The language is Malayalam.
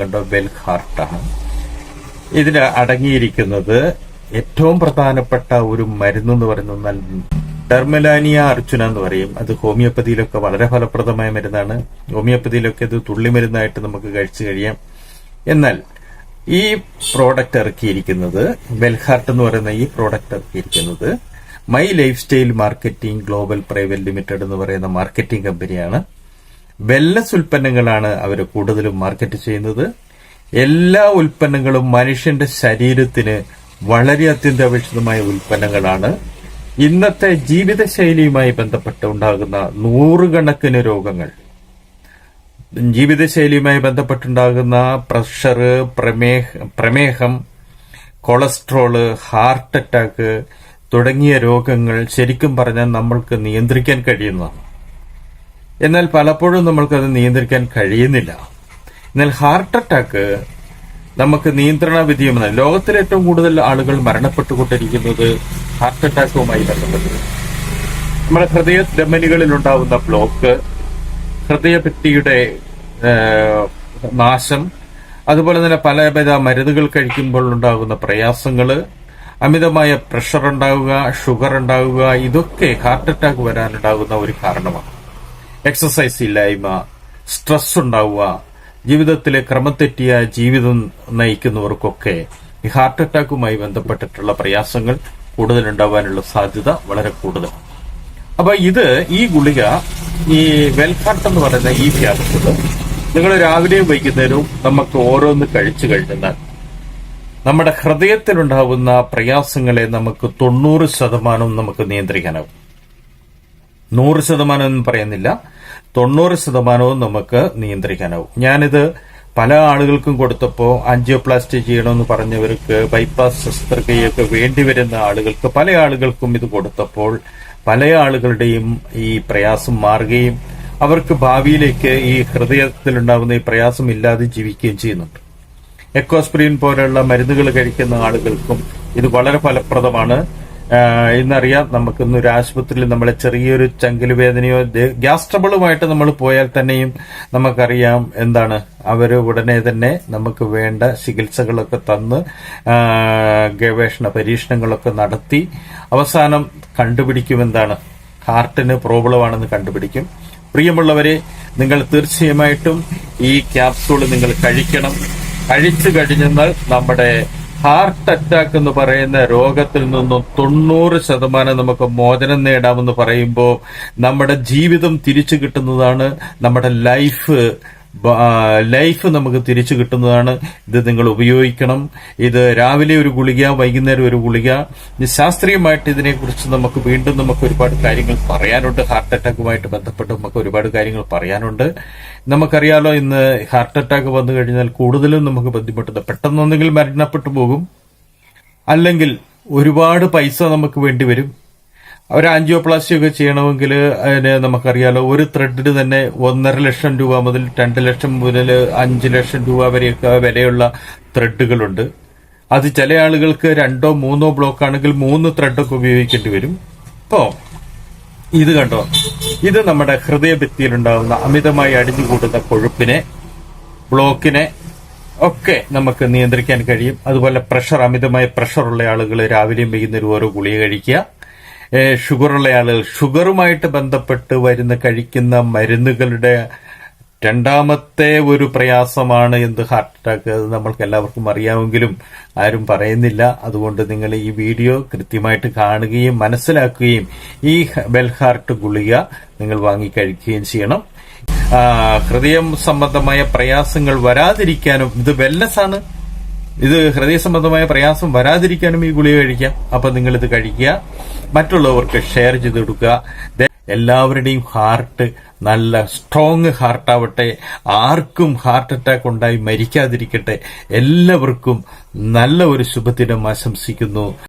കണ്ടോ വെൽഹാർട്ടാണ്. ഇതിൽ അടങ്ങിയിരിക്കുന്നത് ഏറ്റവും പ്രധാനപ്പെട്ട ഒരു മരുന്നെന്ന് പറയുന്നത് ഡെർമലാനിയ അർച്ചുന എന്ന് പറയും. അത് ഹോമിയോപ്പതിയിലൊക്കെ വളരെ ഫലപ്രദമായ മരുന്നാണ്. ഹോമിയോപ്പതിയിലൊക്കെ ഇത് തുള്ളിമരുന്നായിട്ട് നമുക്ക് കഴിച്ചു കഴിയാം. എന്നാൽ ഈ പ്രോഡക്റ്റ് ഇറക്കിയിരിക്കുന്നത് വെൽഹാർട്ട് എന്ന് പറയുന്ന ഈ പ്രോഡക്റ്റ് ഇറക്കിയിരിക്കുന്നത് my life style marketing global private limited എന്ന് പറയുന്ന മാർക്കറ്റിംഗ് കമ്പനിയാണ്. വെൽനസ് ഉൽപ്പന്നങ്ങളാണ് അവർ കൂടുതലും മാർക്കറ്റ് ചെയ്യുന്നത്. എല്ലാ ഉൽപ്പന്നങ്ങളും മനുഷ്യന്റെ ശരീരത്തിന് വളരെ അത്യന്താപേക്ഷിതമായ ഉൽപ്പന്നങ്ങളാണ്. ഇന്നത്തെ ജീവിതശൈലിയുമായി ബന്ധപ്പെട്ട് ഉണ്ടാകുന്ന നൂറുകണക്കിന് രോഗങ്ങൾ, ജീവിതശൈലിയുമായി ബന്ധപ്പെട്ടുണ്ടാകുന്ന പ്രഷർ, പ്രമേഹം, കൊളസ്ട്രോള്, ഹാർട്ട് അറ്റാക്ക് തുടങ്ങിയ രോഗങ്ങൾ ശരിക്കും പറഞ്ഞാൽ നമ്മൾക്ക് നിയന്ത്രിക്കാൻ കഴിയുന്നതാണ്. എന്നാൽ പലപ്പോഴും നമ്മൾക്കത് നിയന്ത്രിക്കാൻ കഴിയുന്നില്ല. എന്നാൽ ഹാർട്ട് അറ്റാക്ക് നമുക്ക് നിയന്ത്രണ വിധേയമാണ്. ലോകത്തിലെ ഏറ്റവും കൂടുതൽ ആളുകൾ മരണപ്പെട്ടുകൊണ്ടിരിക്കുന്നത് ഹാർട്ട് അറ്റാക്കുമായി ബന്ധപ്പെട്ടത്. നമ്മുടെ ഹൃദയ ധമനികളിൽ ഉണ്ടാവുന്ന ബ്ലോക്ക്, ഹൃദയഭിത്തിയുടെ നാശം, അതുപോലെ തന്നെ പലവിധ മരുന്നുകൾ കഴിക്കുമ്പോൾ ഉണ്ടാകുന്ന പ്രയാസങ്ങള്, അമിതമായ പ്രഷർ ഉണ്ടാവുക, ഷുഗർ ഉണ്ടാവുക, ഇതൊക്കെ ഹാർട്ട് അറ്റാക്ക് വരാനുണ്ടാകുന്ന ഒരു കാരണമാണ്. എക്സസൈസ് ഇല്ലായ്മ, സ്ട്രെസ് ഉണ്ടാവുക, ജീവിതത്തിലെ ക്രമം തെറ്റിയ ജീവിതം നയിക്കുന്നവർക്കൊക്കെ ഈ ഹാർട്ട് അറ്റാക്കുമായി ബന്ധപ്പെട്ടിട്ടുള്ള പ്രയാസങ്ങൾ കൂടുതലുണ്ടാവാനുള്ള സാധ്യത വളരെ കൂടുതൽ. അപ്പൊ ഈ ഗുളിക, ഈ വെൽഹാർട്ട് എന്ന് പറയുന്ന ഈ ക്യാപ്സൂള് നിങ്ങൾ രാവിലെയും വൈകുന്നേരവും നമുക്ക് ഓരോന്ന് കഴിച്ചു കഴിഞ്ഞാൽ നമ്മുടെ ഹൃദയത്തിലുണ്ടാവുന്ന പ്രയാസങ്ങളെ നമുക്ക് 90% നമുക്ക് നിയന്ത്രിക്കാനാവും. 100% എന്ന് പറയുന്നില്ല, 90% നമുക്ക് നിയന്ത്രിക്കാനാവും. ഞാനിത് പല ആളുകൾക്കും കൊടുത്തപ്പോൾ ആൻജിയോപ്ലാസ്റ്റി ചെയ്യണമെന്ന് പറഞ്ഞവർക്ക്, ബൈപ്പാസ് ശസ്ത്രക്രിയയൊക്കെ വേണ്ടിവരുന്ന ആളുകൾക്ക്, പല ആളുകൾക്കും ഇത് കൊടുത്തപ്പോൾ പല ആളുകളുടെയും ഈ പ്രയാസം മാറുകയും അവർക്ക് ഭാവിയിലേക്ക് ഈ ഹൃദയത്തിലുണ്ടാകുന്ന ഈ പ്രയാസം ഇല്ലാതെ ജീവിക്കുകയും ചെയ്യുന്നുണ്ട്. എക്കോസ്പ്രിൻ പോലെയുള്ള മരുന്നുകൾ കഴിക്കുന്ന ആളുകൾക്കും ഇത് വളരെ ഫലപ്രദമാണ്. ഇന്നറിയാം, നമുക്കിന്നൊരു ആശുപത്രിയിൽ നമ്മളെ ചെറിയൊരു ചങ്കില് വേദനയോ ഗ്യാസ് ട്രബിളുമായിട്ട് നമ്മൾ പോയാൽ തന്നെയും നമുക്കറിയാം എന്താണ്, അവര് ഉടനെ തന്നെ നമുക്ക് വേണ്ട ചികിത്സകളൊക്കെ തന്ന് ഗവേഷണ പരീക്ഷണങ്ങളൊക്കെ നടത്തി അവസാനം കണ്ടുപിടിക്കും എന്താണ്, ഹാർട്ടിന് പ്രോബ്ലം ആണെന്ന് കണ്ടുപിടിക്കും. പ്രിയമുള്ളവരെ, നിങ്ങൾ തീർച്ചയായിട്ടും ഈ ക്യാപ്സൂൾ നിങ്ങൾ കഴിക്കണം. കഴിച്ചു കഴിഞ്ഞാൽ നമ്മുടെ ഹാർട്ട് അറ്റാക്ക് എന്ന് പറയുന്ന രോഗത്തിൽ നിന്നും 90% നമുക്ക് മോചനം നേടാമെന്ന് പറയുമ്പോൾ നമ്മുടെ ജീവിതം തിരിച്ചു കിട്ടുന്നതാണ്, നമ്മുടെ ലൈഫ് നമുക്ക് തിരിച്ചു കിട്ടുന്നതാണ്. ഇത് നിങ്ങൾ ഉപയോഗിക്കണം. ഇത് രാവിലെ ഒരു ഗുളിക, വൈകുന്നേരം ഒരു ഗുളിക. ശാസ്ത്രീയമായിട്ട് ഇതിനെക്കുറിച്ച് നമുക്ക് ഒരുപാട് കാര്യങ്ങൾ പറയാനുണ്ട്. ഹാർട്ട് അറ്റാക്കുമായിട്ട് ബന്ധപ്പെട്ട് നമുക്ക് ഒരുപാട് കാര്യങ്ങൾ പറയാനുണ്ട്. നമുക്കറിയാലോ, ഇന്ന് ഹാർട്ട് അറ്റാക്ക് വന്നു കഴിഞ്ഞാൽ കൂടുതലും നമുക്ക് ബുദ്ധിമുട്ടുന്നത് പെട്ടെന്നൊന്നെങ്കിൽ മരണപ്പെട്ടു പോകും, അല്ലെങ്കിൽ ഒരുപാട് പൈസ നമുക്ക് വേണ്ടിവരും. ഒരു ആൻജിയോപ്ലാസ്റ്റി ഒക്കെ ചെയ്യണമെങ്കിൽ അതിന് നമുക്കറിയാലോ, ഒരു ത്രെഡിന് തന്നെ 1.5 ലക്ഷം രൂപ മുതൽ 2 ലക്ഷം മുതൽ 5 ലക്ഷം രൂപ വരെയൊക്കെ വിലയുള്ള ത്രെഡുകളുണ്ട്. അത് ചില ആളുകൾക്ക് 2 or 3 ബ്ലോക്ക് ആണെങ്കിൽ 3 ത്രെഡൊക്കെ ഉപയോഗിക്കേണ്ടി വരും. അപ്പോ ഇത് കണ്ടോ, ഇത് നമ്മുടെ ഹൃദയഭിത്തിയിലുണ്ടാകുന്ന അമിതമായി അടിഞ്ഞുകൂടുന്ന കൊഴുപ്പിനെ, ബ്ലോക്കിനെ ഒക്കെ നമുക്ക് നിയന്ത്രിക്കാൻ കഴിയും. അതുപോലെ അമിതമായ പ്രഷറുള്ള ആളുകൾ രാവിലെയും വൈകുന്നേരം ഓരോ ഗുളിക കഴിക്കുക. ഷുഗറുള്ള ആളുകൾ, ഷുഗറുമായിട്ട് ബന്ധപ്പെട്ട് കഴിക്കുന്ന മരുന്നുകളുടെ രണ്ടാമത്തെ ഒരു പ്രയാസമാണ് എന്ത്, ഹാർട്ട് അറ്റാക്ക്. അത് നമ്മൾക്ക് എല്ലാവർക്കും അറിയാമെങ്കിലും ആരും പറയുന്നില്ല. അതുകൊണ്ട് നിങ്ങൾ ഈ വീഡിയോ കൃത്യമായിട്ട് കാണുകയും മനസ്സിലാക്കുകയും ഈ വെൽഹാർട്ട് ഗുളിക നിങ്ങൾ വാങ്ങി കഴിക്കുകയും ചെയ്യണം. ഹൃദയം സംബന്ധമായ പ്രയാസങ്ങൾ വരാതിരിക്കാനും, ഇത് വെൽനസ്, ഇത് ഹൃദയ സംബന്ധമായ പ്രയാസം വരാതിരിക്കാനും ഈ ഗുളിക കഴിക്കാം. അപ്പൊ നിങ്ങൾ ഇത് കഴിക്കുക, മറ്റുള്ളവർക്ക് ഷെയർ ചെയ്ത് കൊടുക്കുക. എല്ലാവരുടെയും ഹാർട്ട് നല്ല സ്ട്രോങ് ഹാർട്ടാവട്ടെ. ആർക്കും ഹാർട്ട് അറ്റാക്ക് ഉണ്ടായി മരിക്കാതിരിക്കട്ടെ. എല്ലാവർക്കും നല്ല ഒരു ശുഭദിനം ആശംസിക്കുന്നു.